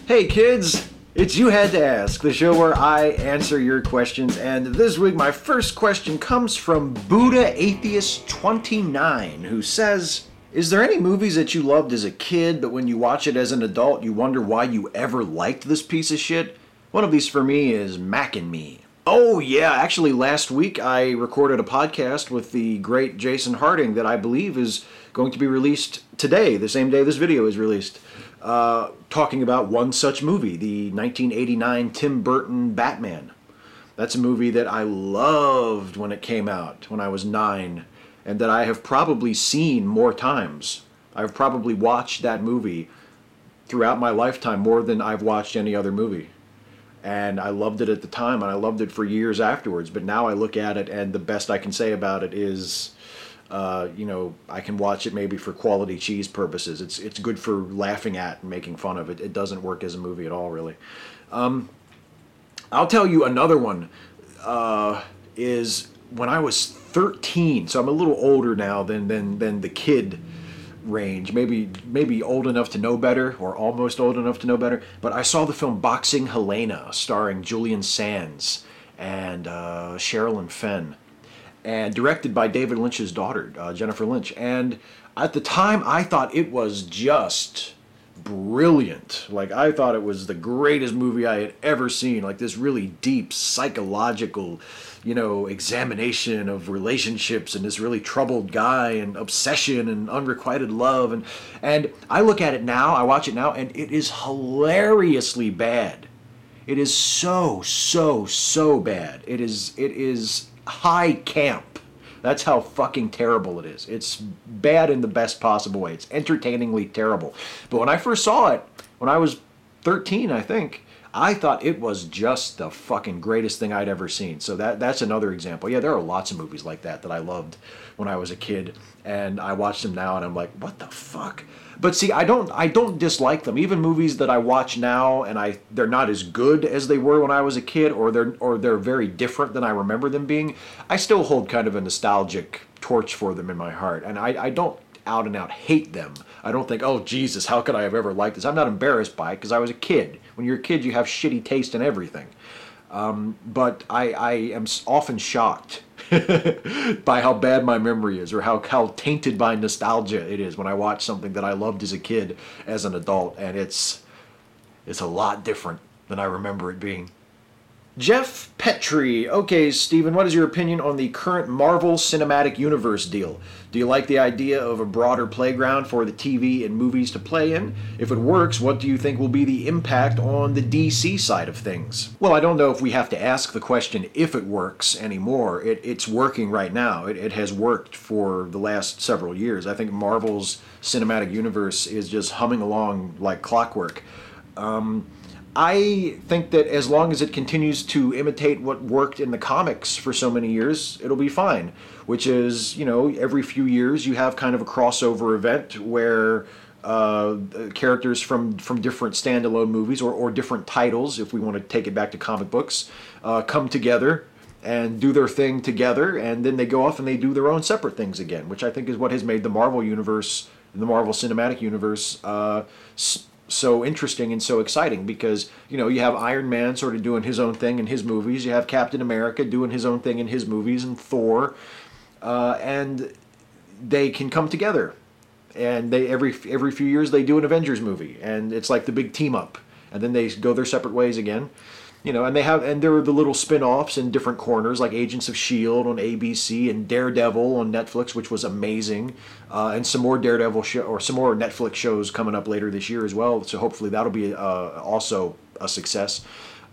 Hey kids, it's You Had to Ask, the show where I answer your questions, and this week my first question comes from Buddha Atheist 29, who says, is there any movies that you loved as a kid, but when you watch it as an adult, you wonder why you ever liked this piece of shit? One of these for me is Mac and Me. Oh yeah, actually last week I recorded a podcast with the great Jason Harding that I believe is going to be released today, the same day this video is released. Talking about one such movie, the 1989 Tim Burton Batman. That's a movie that I loved when it came out, when I was 9, and that I have probably seen more times. I've probably watched that movie throughout my lifetime more than I've watched any other movie. And I loved it at the time, and I loved it for years afterwards, but now I look at it, and the best I can say about it is, I can watch it maybe for quality cheese purposes. It's good for laughing at and making fun of it. It doesn't work as a movie at all, really. I'll tell you another one is when I was 13, so I'm a little older now than the kid range, maybe old enough to know better, or almost old enough to know better, but I saw the film Boxing Helena, starring Julian Sands and Sherilyn Fenn, and directed by David Lynch's daughter, Jennifer Lynch. And at the time, I thought it was just brilliant. Like, I thought it was the greatest movie I had ever seen. Like, this really deep psychological, examination of relationships and this really troubled guy and obsession and unrequited love. And I look at it now, I watch it now, and it is hilariously bad. It is so bad. It is high camp. That's how fucking terrible it is. It's bad in the best possible way. It's entertainingly terrible. But when I first saw it, when I was 13, I think, I thought it was just the fucking greatest thing I'd ever seen. So that's another example. Yeah, there are lots of movies like that I loved when I was a kid, and I watch them now and I'm like, what the fuck? But see, I don't dislike them. Even movies that I watch now and they're not as good as they were when I was a kid, or they're very different than I remember them being, I still hold kind of a nostalgic torch for them in my heart. And I don't out and out hate them. I don't think, oh Jesus, how could I have ever liked this? I'm not embarrassed by it because I was a kid. When you're a kid, you have shitty taste in everything. But I am often shocked by how bad my memory is, or how tainted by nostalgia it is when I watch something that I loved as a kid as an adult, and it's a lot different than I remember it being. Jeff Petrie. Okay, Steven, what is your opinion on the current Marvel Cinematic Universe deal? Do you like the idea of a broader playground for the TV and movies to play in? If it works, what do you think will be the impact on the DC side of things? Well, I don't know if we have to ask the question if it works anymore. It's working right now. It has worked for the last several years. I think Marvel's Cinematic Universe is just humming along like clockwork. I think that as long as it continues to imitate what worked in the comics for so many years, it'll be fine. Which is, every few years you have kind of a crossover event where characters from different standalone movies or different titles, if we want to take it back to comic books, come together and do their thing together, and then they go off and they do their own separate things again, which I think is what has made the Marvel Universe, the Marvel Cinematic Universe, so interesting and so exciting, because you have Iron Man sort of doing his own thing in his movies, you have Captain America doing his own thing in his movies, and Thor, and they can come together, and they every few years they do an Avengers movie, and it's like the big team up, and then they go their separate ways again. And there are the little spin-offs in different corners, like Agents of S.H.I.E.L.D. on ABC and Daredevil on Netflix, which was amazing, and some more some more Netflix shows coming up later this year as well. So hopefully that'll be also a success.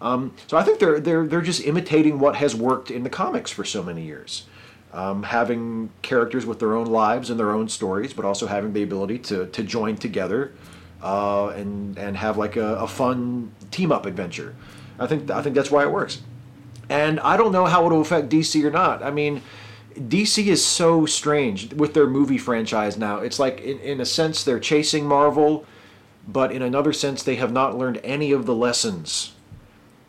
So I think they're just imitating what has worked in the comics for so many years, having characters with their own lives and their own stories, but also having the ability to join together and have like a fun team-up adventure. I think that's why it works. And I don't know how it'll affect DC or not. I mean, DC is so strange with their movie franchise now. It's like, in a sense, they're chasing Marvel, but in another sense, they have not learned any of the lessons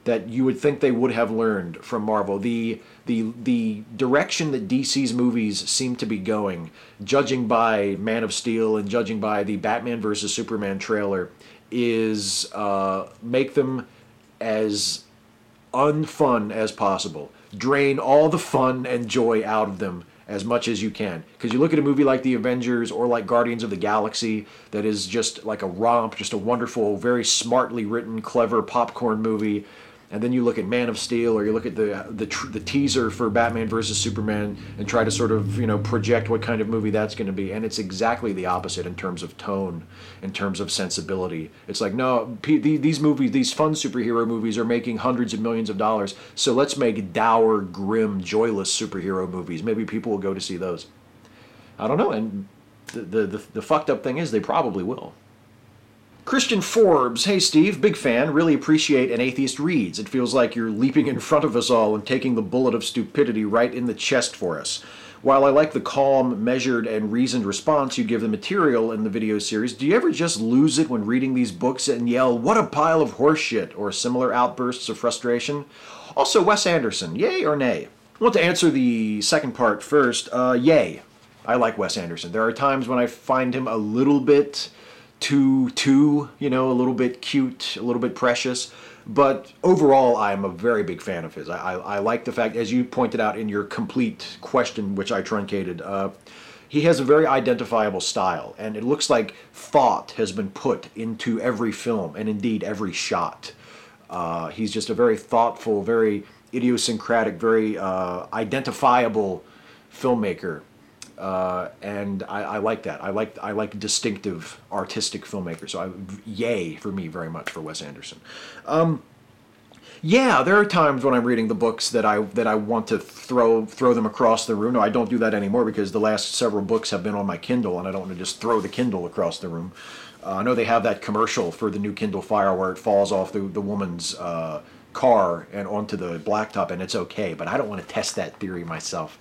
that you would think they would have learned from Marvel. The direction that DC's movies seem to be going, judging by Man of Steel and judging by the Batman vs. Superman trailer, is make them as unfun as possible. Drain all the fun and joy out of them as much as you can. Because you look at a movie like The Avengers or like Guardians of the Galaxy that is just like a romp, just a wonderful, very smartly written, clever popcorn movie. And then you look at Man of Steel, or you look at the teaser for Batman versus Superman, and try to sort of project what kind of movie that's going to be, and it's exactly the opposite in terms of tone, in terms of sensibility. It's like, no, these movies, these fun superhero movies, are making hundreds of millions of dollars, so let's make dour, grim, joyless superhero movies. Maybe people will go to see those. I don't know, and the fucked up thing is they probably will. Christian Forbes, hey Steve, big fan, really appreciate An Atheist Reads. It feels like you're leaping in front of us all and taking the bullet of stupidity right in the chest for us. While I like the calm, measured, and reasoned response you give the material in the video series, do you ever just lose it when reading these books and yell, "What a pile of horseshit," or similar outbursts of frustration? Also, Wes Anderson, yay or nay? I want to answer the second part first. Yay. I like Wes Anderson. There are times when I find him a little bit too, a little bit cute, a little bit precious. But overall, I'm a very big fan of his. I like the fact, as you pointed out in your complete question, which I truncated, he has a very identifiable style. And it looks like thought has been put into every film, and indeed every shot. He's just a very thoughtful, very idiosyncratic, very identifiable filmmaker. And I like that. I like distinctive artistic filmmakers. So yay for me very much for Wes Anderson. Yeah, there are times when I'm reading the books that I want to throw them across the room. No, I don't do that anymore because the last several books have been on my Kindle, and I don't want to just throw the Kindle across the room. I know they have that commercial for the new Kindle Fire where it falls off the woman's car and onto the blacktop, and it's okay. But I don't want to test that theory myself.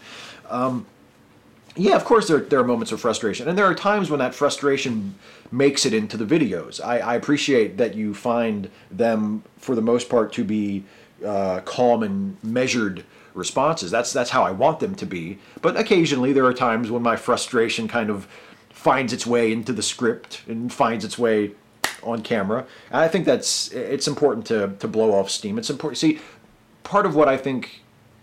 Yeah, of course there are moments of frustration, and there are times when that frustration makes it into the videos. I appreciate that you find them, for the most part, to be calm and measured responses. That's how I want them to be. But occasionally there are times when my frustration kind of finds its way into the script and finds its way on camera. And I think it's important to blow off steam. It's important. See, part of what I think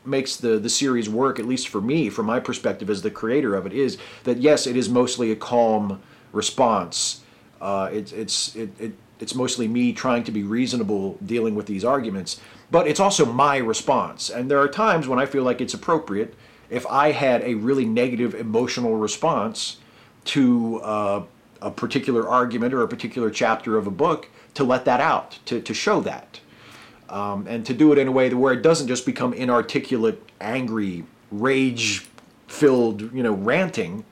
makes the series work, at least for me, from my perspective as the creator of it, is that yes, it is mostly a calm response. It's mostly me trying to be reasonable dealing with these arguments, but it's also my response. And there are times when I feel like it's appropriate, if I had a really negative emotional response to a particular argument or a particular chapter of a book, to let that out, to show that. And to do it in a way where it doesn't just become inarticulate, angry, rage-filled, ranting,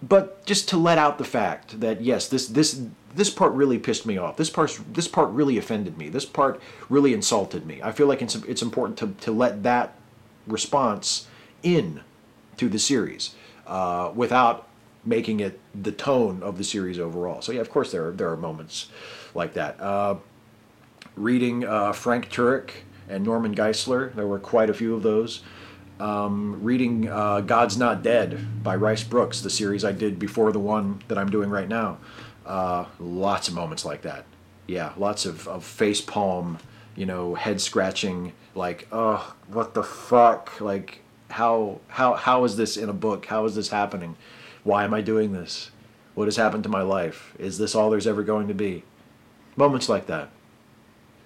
but just to let out the fact that yes, this part really pissed me off. This part really offended me. This part really insulted me. I feel like it's important to let that response in to the series without making it the tone of the series overall. So yeah, of course there are moments like that. Reading Frank Turek and Norman Geisler, there were quite a few of those. Reading God's Not Dead by Rice Brooks, the series I did before the one that I'm doing right now. Lots of moments like that. Yeah, lots of face palm, head scratching, like, oh, what the fuck? Like, how is this in a book? How is this happening? Why am I doing this? What has happened to my life? Is this all there's ever going to be? Moments like that.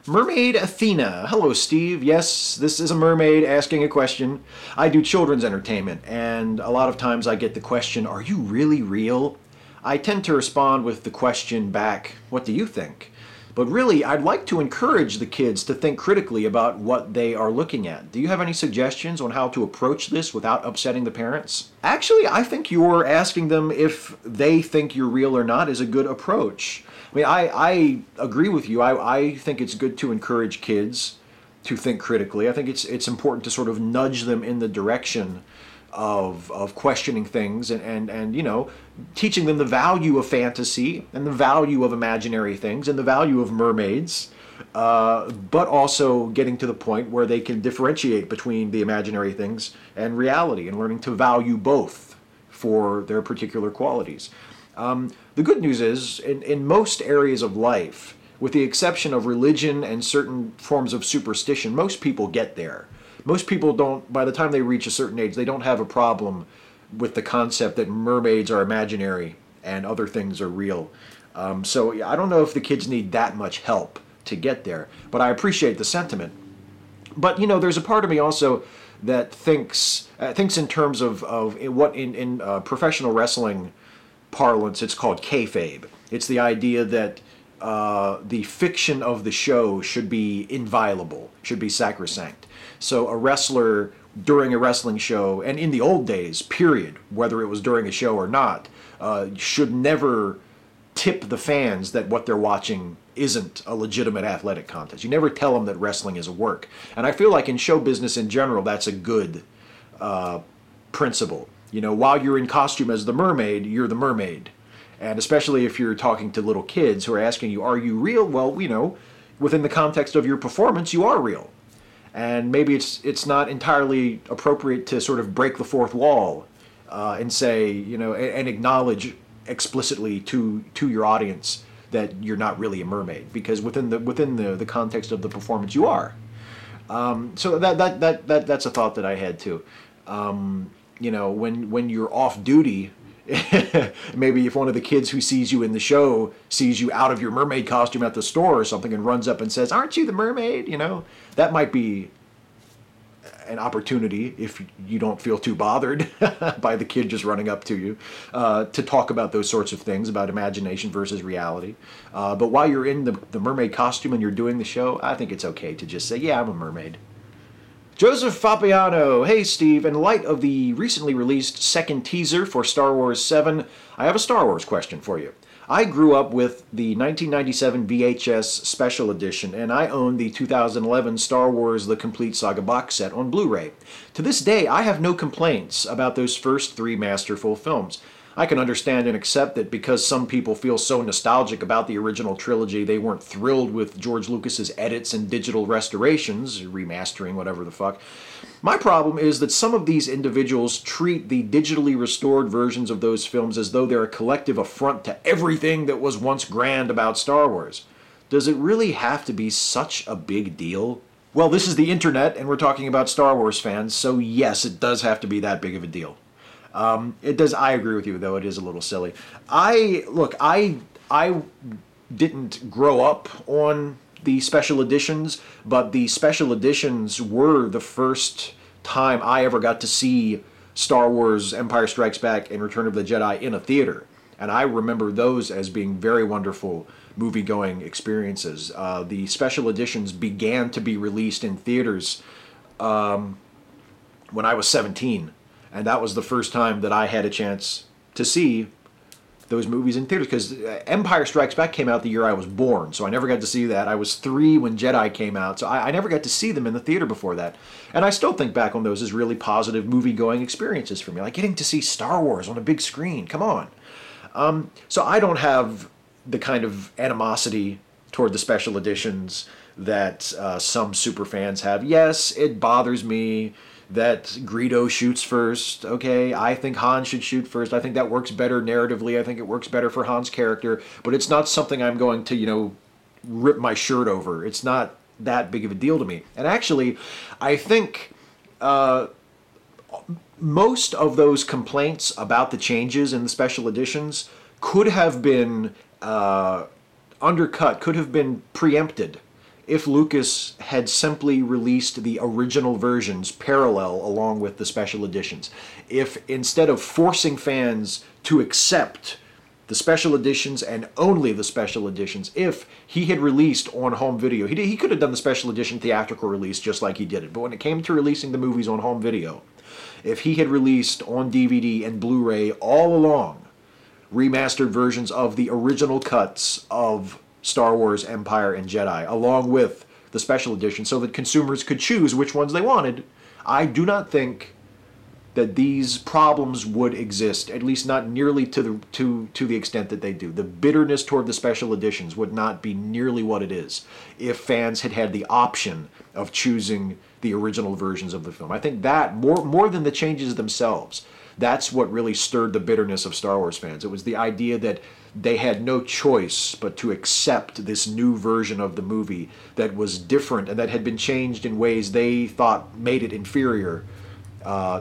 Mermaid Athena. Hello, Steve. Yes, this is a mermaid asking a question. I do children's entertainment, and a lot of times I get the question, "Are you really real?" I tend to respond with the question back, "What do you think?" But really, I'd like to encourage the kids to think critically about what they are looking at. Do you have any suggestions on how to approach this without upsetting the parents? Actually, I think you're asking them if they think you're real or not is a good approach. I mean, I agree with you. I think it's good to encourage kids to think critically. I think it's important to sort of nudge them in the direction of questioning things and teaching them the value of fantasy and the value of imaginary things and the value of mermaids, but also getting to the point where they can differentiate between the imaginary things and reality and learning to value both for their particular qualities. The good news is, in most areas of life, with the exception of religion and certain forms of superstition, most people get there. Most people don't, by the time they reach a certain age, they don't have a problem with the concept that mermaids are imaginary and other things are real. So yeah, I don't know if the kids need that much help to get there, but I appreciate the sentiment. But there's a part of me also that thinks in terms of what in professional wrestling parlance it's called kayfabe. It's the idea that the fiction of the show should be inviolable, should be sacrosanct. So a wrestler during a wrestling show, and in the old days, period, whether it was during a show or not, should never tip the fans that what they're watching isn't a legitimate athletic contest. You never tell them that wrestling is a work. And I feel like in show business in general, that's a good principle. While you're in costume as the mermaid, you're the mermaid. And especially if you're talking to little kids who are asking you, are you real? Well, within the context of your performance, you are real. And maybe it's not entirely appropriate to sort of break the fourth wall and say, and acknowledge explicitly to your audience that you're not really a mermaid, because within the context of the performance, you are. So that's a thought that I had too. When you're off duty, maybe if one of the kids who sees you in the show sees you out of your mermaid costume at the store or something and runs up and says, "Aren't you the mermaid?" That might be an opportunity, if you don't feel too bothered by the kid just running up to you, to talk about those sorts of things, about imagination versus reality. But while you're in the mermaid costume and you're doing the show, I think it's okay to just say, yeah, I'm a mermaid. Joseph Fabiano, hey Steve, in light of the recently released second teaser for Star Wars 7, I have a Star Wars question for you. I grew up with the 1997 VHS Special Edition, and I own the 2011 Star Wars The Complete Saga box set on Blu-ray. To this day, I have no complaints about those first three masterful films. I can understand and accept that because some people feel so nostalgic about the original trilogy, they weren't thrilled with George Lucas's edits and digital restorations, remastering, whatever the fuck. My problem is that some of these individuals treat the digitally restored versions of those films as though they're a collective affront to everything that was once grand about Star Wars. Does it really have to be such a big deal? Well, this is the internet, and we're talking about Star Wars fans, so yes, it does have to be that big of a deal. It does. I agree with you, though. It is a little silly. I didn't grow up on the special editions, but the special editions were the first time I ever got to see Star Wars Empire Strikes Back and Return of the Jedi in a theater. And I remember those as being very wonderful movie-going experiences. The special editions began to be released in theaters when I was 17. And that was the first time that I had a chance to see those movies in theaters, because Empire Strikes Back came out the year I was born, so I never got to see that. I was 3 when Jedi came out, so I never got to see them in the theater before that. And I still think back on those as really positive movie-going experiences for me, like getting to see Star Wars on a big screen. Come on. So I don't have the kind of animosity toward the special editions that some super fans have. Yes, it bothers me that Greedo shoots first. Okay, I think Han should shoot first. I think that works better narratively. I think it works better for Han's character. But it's not something I'm going to, rip my shirt over. It's not that big of a deal to me. And actually, I think most of those complaints about the changes in the special editions could have been undercut, could have been preempted if Lucas had simply released the original versions parallel along with the special editions. If instead of forcing fans to accept the special editions and only the special editions, if he had released on home video, he could have done the special edition theatrical release just like he did it, but when it came to releasing the movies on home video, if he had released on DVD and Blu-ray all along remastered versions of the original cuts of Star Wars, Empire, and Jedi, along with the special edition, so that consumers could choose which ones they wanted, I do not think that these problems would exist, at least not nearly to the extent that they do. The bitterness toward the special editions would not be nearly what it is if fans had had the option of choosing the original versions of the film. I think that, more than the changes themselves, That's what really stirred the bitterness of Star Wars fans. It was the idea that they had no choice but to accept this new version of the movie that was different and that had been changed in ways they thought made it inferior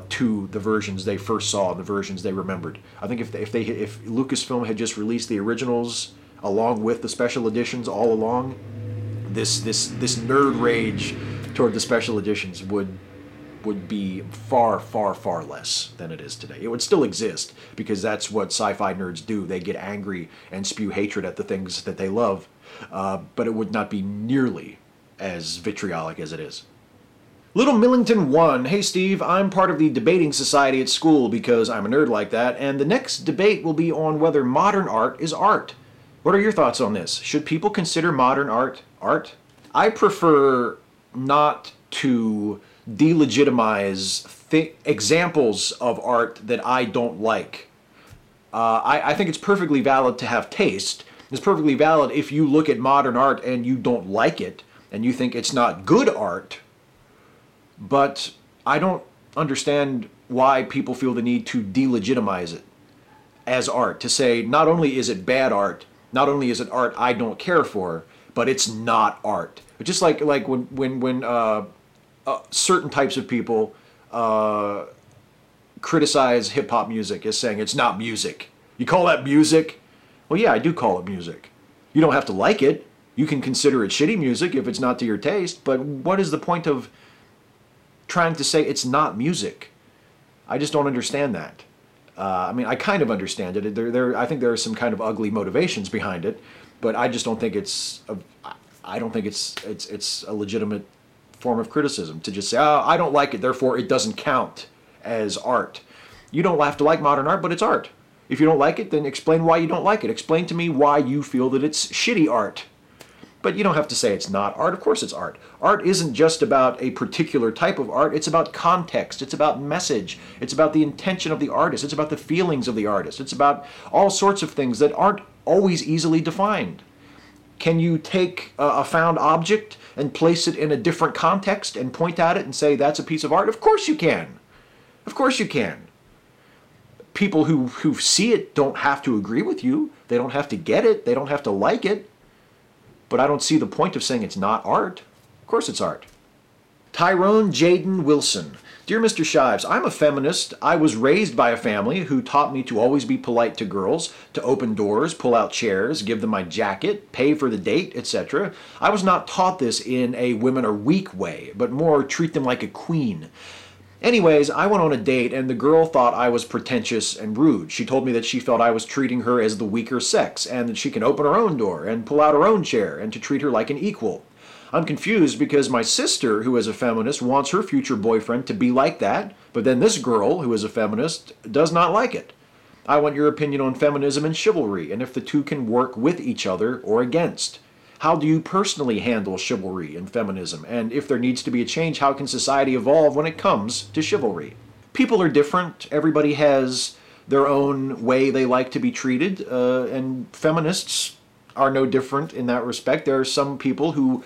to the versions they first saw and the versions they remembered. I think if Lucasfilm had just released the originals along with the special editions all along, this nerd rage toward the special editions would be far, far, far less than it is today. It would still exist because that's what sci-fi nerds do. They get angry and spew hatred at the things that they love, but it would not be nearly as vitriolic as it is. Little Millington 1, hey Steve, I'm part of the debating society at school because I'm a nerd like that, and the next debate will be on whether modern art is art. What are your thoughts on this? Should people consider modern art art? I prefer not to delegitimize examples of art that I don't like. I think it's perfectly valid to have taste. It's perfectly valid if you look at modern art and you don't like it and you think it's not good art. But I don't understand why people feel the need to delegitimize it as art, to say not only is it bad art, not only is it art I don't care for, but it's not art. Just like when certain types of people criticize hip-hop music as saying it's not music. You call that music? Well, yeah, I do call it music. You don't have to like it. You can consider it shitty music if it's not to your taste, but what is the point of trying to say it's not music? I just don't understand that. I mean, I kind of understand it. I think there are some kind of ugly motivations behind it, but I just don't think it's a legitimate form of criticism to just say, oh, I don't like it, therefore it doesn't count as art. You don't have to like modern art, but it's art. If you don't like it, then explain why you don't like it. Explain to me why you feel that it's shitty art. But you don't have to say it's not art. Of course it's art. Art isn't just about a particular type of art. It's about context. It's about message. It's about the intention of the artist. It's about the feelings of the artist. It's about all sorts of things that aren't always easily defined. Can you take a found object and place it in a different context and point at it and say that's a piece of art? Of course you can. Of course you can. People who see it don't have to agree with you. They don't have to get it. They don't have to like it. But I don't see the point of saying it's not art. Of course it's art. Tyrone Jaden Wilson. Dear Mr. Shives, I'm a feminist. I was raised by a family who taught me to always be polite to girls, to open doors, pull out chairs, give them my jacket, pay for the date, etc. I was not taught this in a women are weak way, but more treat them like a queen. Anyways, I went on a date and the girl thought I was pretentious and rude. She told me that she felt I was treating her as the weaker sex and that she can open her own door and pull out her own chair and to treat her like an equal. I'm confused because my sister, who is a feminist, wants her future boyfriend to be like that, but then this girl, who is a feminist, does not like it. I want your opinion on feminism and chivalry and if the two can work with each other or against. How do you personally handle chivalry and feminism? And if there needs to be a change, how can society evolve when it comes to chivalry? People are different. Everybody has their own way they like to be treated, and feminists are no different in that respect. There are some people who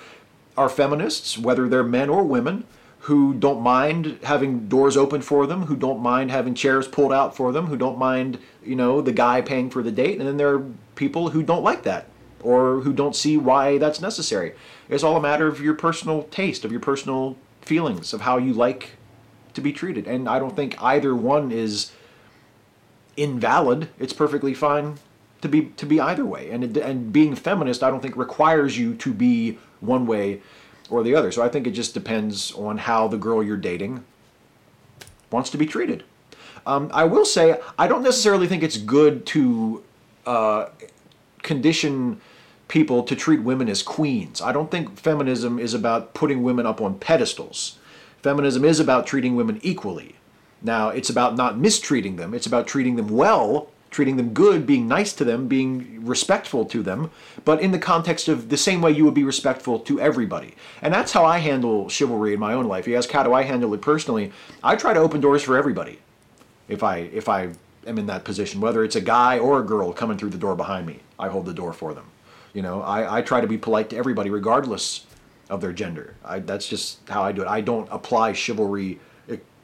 are feminists, whether they're men or women, who don't mind having doors open for them, who don't mind having chairs pulled out for them, who don't mind, the guy paying for the date. And then there are people who don't like that, or who don't see why that's necessary. It's all a matter of your personal taste, of your personal feelings, of how you like to be treated. And I don't think either one is invalid. It's perfectly fine to be either way. And being feminist, I don't think requires you to be one way or the other. So I think it just depends on how the girl you're dating wants to be treated. I will say, I don't necessarily think it's good to condition people to treat women as queens. I don't think feminism is about putting women up on pedestals. Feminism is about treating women equally. Now, it's about not mistreating them. It's about treating them well, treating them good, being nice to them, being respectful to them, but in the context of the same way you would be respectful to everybody. And that's how I handle chivalry in my own life. You ask, how do I handle it personally? I try to open doors for everybody if I am in that position, whether it's a guy or a girl coming through the door behind me. I hold the door for them. I try to be polite to everybody regardless of their gender. That's just how I do it. I don't apply chivalry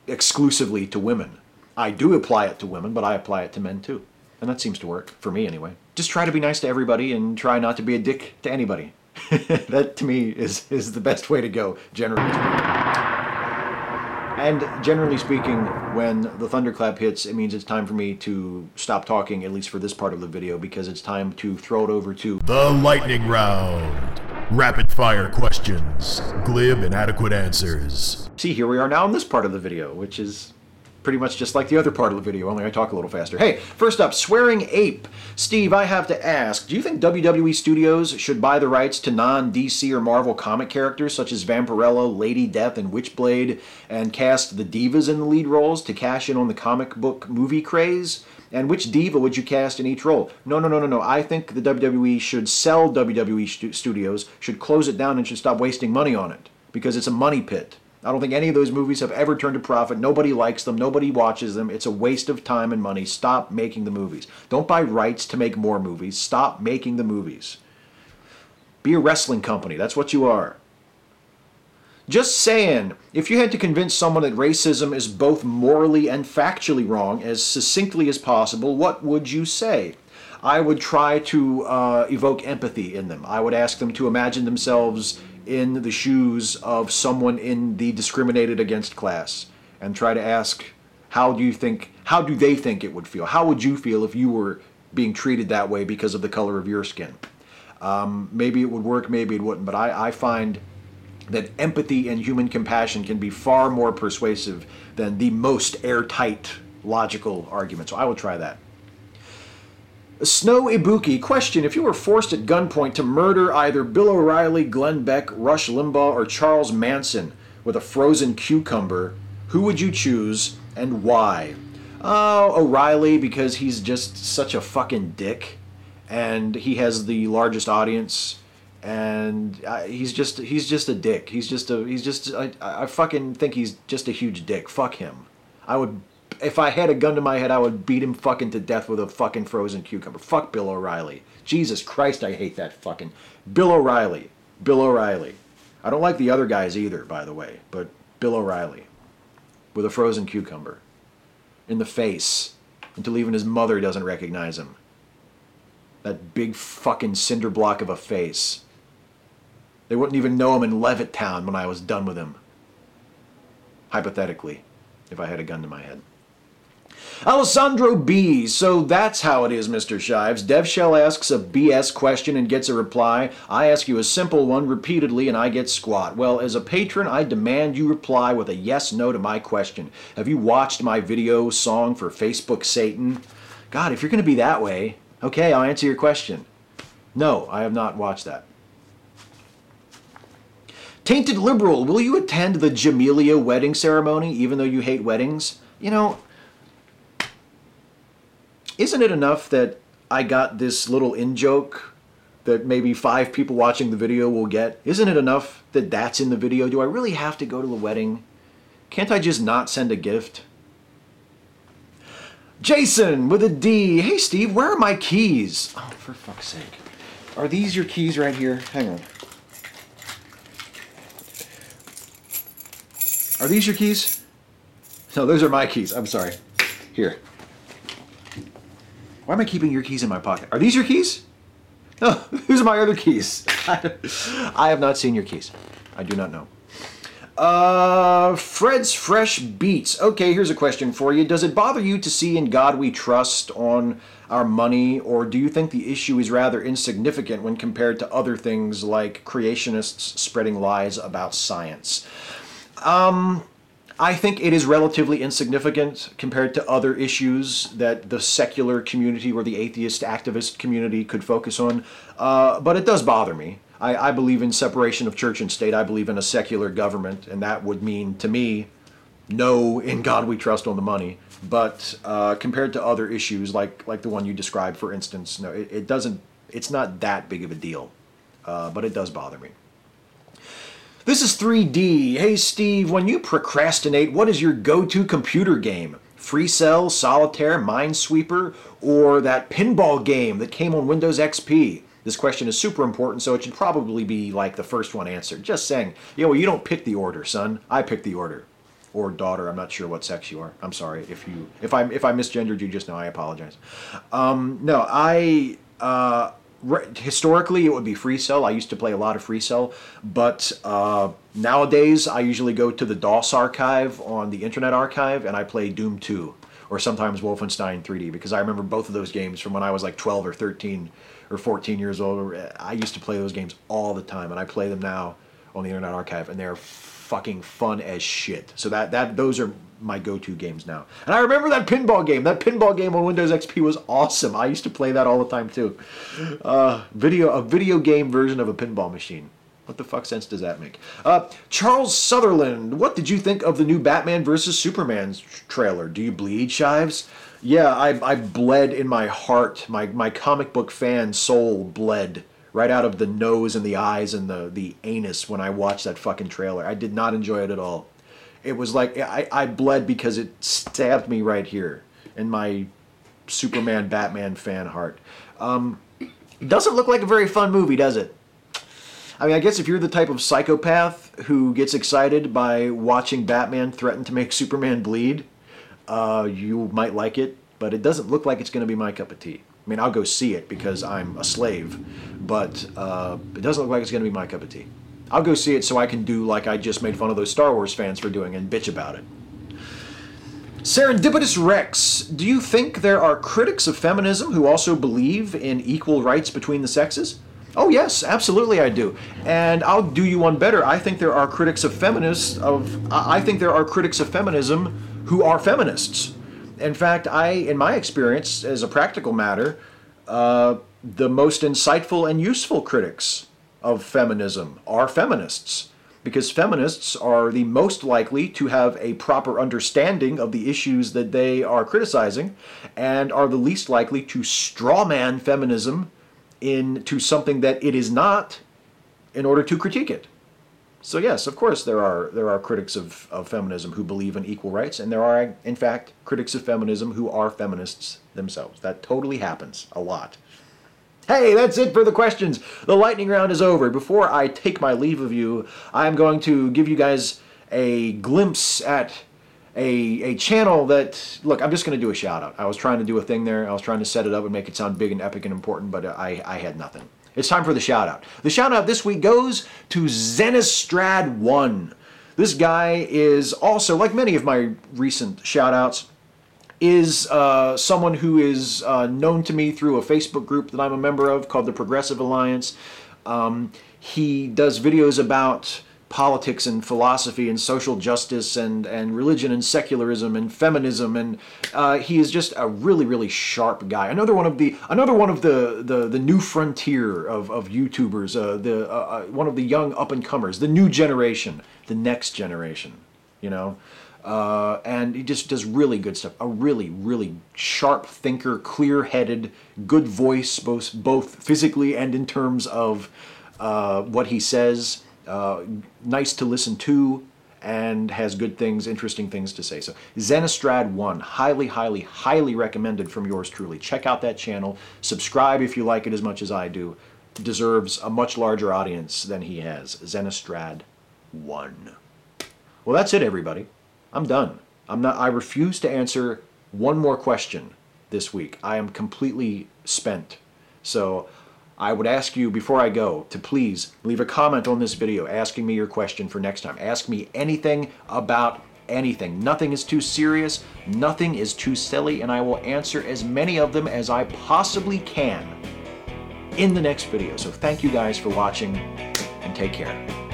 exclusively to women. I do apply it to women, but I apply it to men too. And that seems to work, for me anyway. Just try to be nice to everybody and try not to be a dick to anybody. That, to me, is the best way to go, generally speaking. And generally speaking, when the thunderclap hits, it means it's time for me to stop talking, at least for this part of the video, because it's time to throw it over to the lightning round. Rapid fire questions, glib and adequate answers. See, here we are now in this part of the video, which is pretty much just like the other part of the video, only I talk a little faster. Hey, first up, Swearing Ape. Steve, I have to ask, do you think WWE Studios should buy the rights to non-DC or Marvel comic characters such as Vampirella, Lady Death, and Witchblade, and cast the divas in the lead roles to cash in on the comic book movie craze? And which diva would you cast in each role? No. I think the WWE should sell WWE Studios, should close it down, and should stop wasting money on it, because it's a money pit. I don't think any of those movies have ever turned a profit. Nobody likes them. Nobody watches them. It's a waste of time and money. Stop making the movies. Don't buy rights to make more movies. Stop making the movies. Be a wrestling company. That's what you are. Just saying, if you had to convince someone that racism is both morally and factually wrong as succinctly as possible, what would you say? I would try to evoke empathy in them. I would ask them to imagine themselves in the shoes of someone in the discriminated against class, and try to ask, how do they think it would feel? How would you feel if you were being treated that way because of the color of your skin? Maybe it would work, maybe it wouldn't, but I find that empathy and human compassion can be far more persuasive than the most airtight logical argument. So I will try that. Snow Ibuki, question, if you were forced at gunpoint to murder either Bill O'Reilly, Glenn Beck, Rush Limbaugh, or Charles Manson with a frozen cucumber, who would you choose and why? O'Reilly, because he's just such a fucking dick, and he has the largest audience, and he's just a dick. I fucking think he's just a huge dick. Fuck him. If I had a gun to my head, I would beat him fucking to death with a fucking frozen cucumber. Fuck Bill O'Reilly. Jesus Christ, I hate that fucking Bill O'Reilly. Bill O'Reilly. I don't like the other guys either, by the way, but Bill O'Reilly with a frozen cucumber in the face until even his mother doesn't recognize him. That big fucking cinder block of a face. They wouldn't even know him in Levittown when I was done with him. Hypothetically, if I had a gun to my head. Alessandro B. So that's how it is, Mr. Shives. DevShell asks a BS question and gets a reply. I ask you a simple one repeatedly and I get squat. Well, as a patron, I demand you reply with a yes/no to my question. Have you watched my video song for Facebook Satan? God, if you're going to be that way, okay, I'll answer your question. No, I have not watched that. Tainted Liberal, will you attend the Jamelia wedding ceremony even though you hate weddings? You know, isn't it enough that I got this little in-joke that maybe 5 people watching the video will get? Isn't it enough that that's in the video? Do I really have to go to the wedding? Can't I just not send a gift? Jason with a D. Hey, Steve, where are my keys? Oh, for fuck's sake. Are these your keys right here? Hang on. Are these your keys? No, those are my keys. I'm sorry. Here. Why am I keeping your keys in my pocket? Are these your keys? No, these are my other keys. I have not seen your keys. I do not know. Fred's Fresh Beats. Okay, here's a question for you. Does it bother you to see In God We Trust on our money, or do you think the issue is rather insignificant when compared to other things like creationists spreading lies about science? I think it is relatively insignificant compared to other issues that the secular community or the atheist activist community could focus on, but it does bother me. I believe in separation of church and state. I believe in a secular government, and that would mean, to me, no In God We Trust on the money. But compared to other issues like the one you described, for instance, no, it's not that big of a deal, but it does bother me. This is 3D. Hey, Steve, when you procrastinate, what is your go-to computer game? Free Cell, Solitaire, Minesweeper, or that pinball game that came on Windows XP? This question is super important, so it should probably be like the first one answered. Just saying. Yeah, well, you don't pick the order, son. I pick the order. or daughter. I'm not sure what sex you are. I'm sorry if I misgendered you just now. I apologize. No, historically it would be Free Cell. I used to play a lot of Free Cell, but nowadays I usually go to the DOS archive on the Internet Archive and I play Doom 2 or sometimes Wolfenstein 3D, because I remember both of those games from when I was like 12 or 13 or 14 years old. I used to play those games all the time, and I play them now on the Internet Archive, and they're fucking fun as shit. So those are my go-to games now. And I remember that pinball game. That pinball game on Windows XP was awesome. I used to play that all the time too. A video game version of a pinball machine. What the fuck sense does that make? Charles Sutherland, what did you think of the new Batman vs. Superman trailer? Do you bleed, Shives? Yeah, I bled in my heart. My comic book fan soul bled right out of the nose and the eyes and the anus when I watched that fucking trailer. I did not enjoy it at all. It was like, I bled because it stabbed me right here in my Superman, Batman fan heart. It doesn't look like a very fun movie, does it? I mean, I guess if you're the type of psychopath who gets excited by watching Batman threaten to make Superman bleed, you might like it, but it doesn't look like it's going to be my cup of tea. I mean, I'll go see it because I'm a slave, but it doesn't look like it's going to be my cup of tea. I'll go see it so I can do like I just made fun of those Star Wars fans for doing and bitch about it. Serendipitous Rex, do you think there are critics of feminism who also believe in equal rights between the sexes? Oh yes, absolutely I do. And I'll do you one better. I think there are critics of feminism who are feminists. In fact, in my experience, as a practical matter, the most insightful and useful critics of feminism are feminists, because feminists are the most likely to have a proper understanding of the issues that they are criticizing, and are the least likely to strawman feminism into something that it is not in order to critique it. So yes, of course there are critics of feminism who believe in equal rights, and there are, in fact, critics of feminism who are feminists themselves. That totally happens a lot. Hey, that's it for the questions. The lightning round is over. Before I take my leave of you, I'm going to give you guys a glimpse at a channel that, look, I'm just going to do a shout out. I was trying to do a thing there. I was trying to set it up and make it sound big and epic and important, but I had nothing. It's time for the shout out. The shout out this week goes to Zenistrad1. This guy is also, like many of my recent shout outs, is someone who is known to me through a Facebook group that I'm a member of called the Progressive Alliance. He does videos about politics and philosophy and social justice and religion and secularism and feminism, and he is just a really, really sharp guy. Another one of the new frontier of YouTubers, one of the young up and comers, the new generation, the next generation, you know. And he just does really good stuff. A really, really sharp thinker, clear-headed, good voice, both physically and in terms of what he says. Nice to listen to, and has good things, interesting things to say. So Zenistrad1, highly, highly, highly recommended from yours truly. Check out that channel. Subscribe if you like it as much as I do. Deserves a much larger audience than he has. Zenistrad1. Well, that's it, everybody. I'm done. I refuse to answer one more question this week. I am completely spent. So I would ask you before I go to please leave a comment on this video asking me your question for next time. Ask me anything about anything. Nothing is too serious. Nothing is too silly, and I will answer as many of them as I possibly can in the next video. So thank you guys for watching, and take care.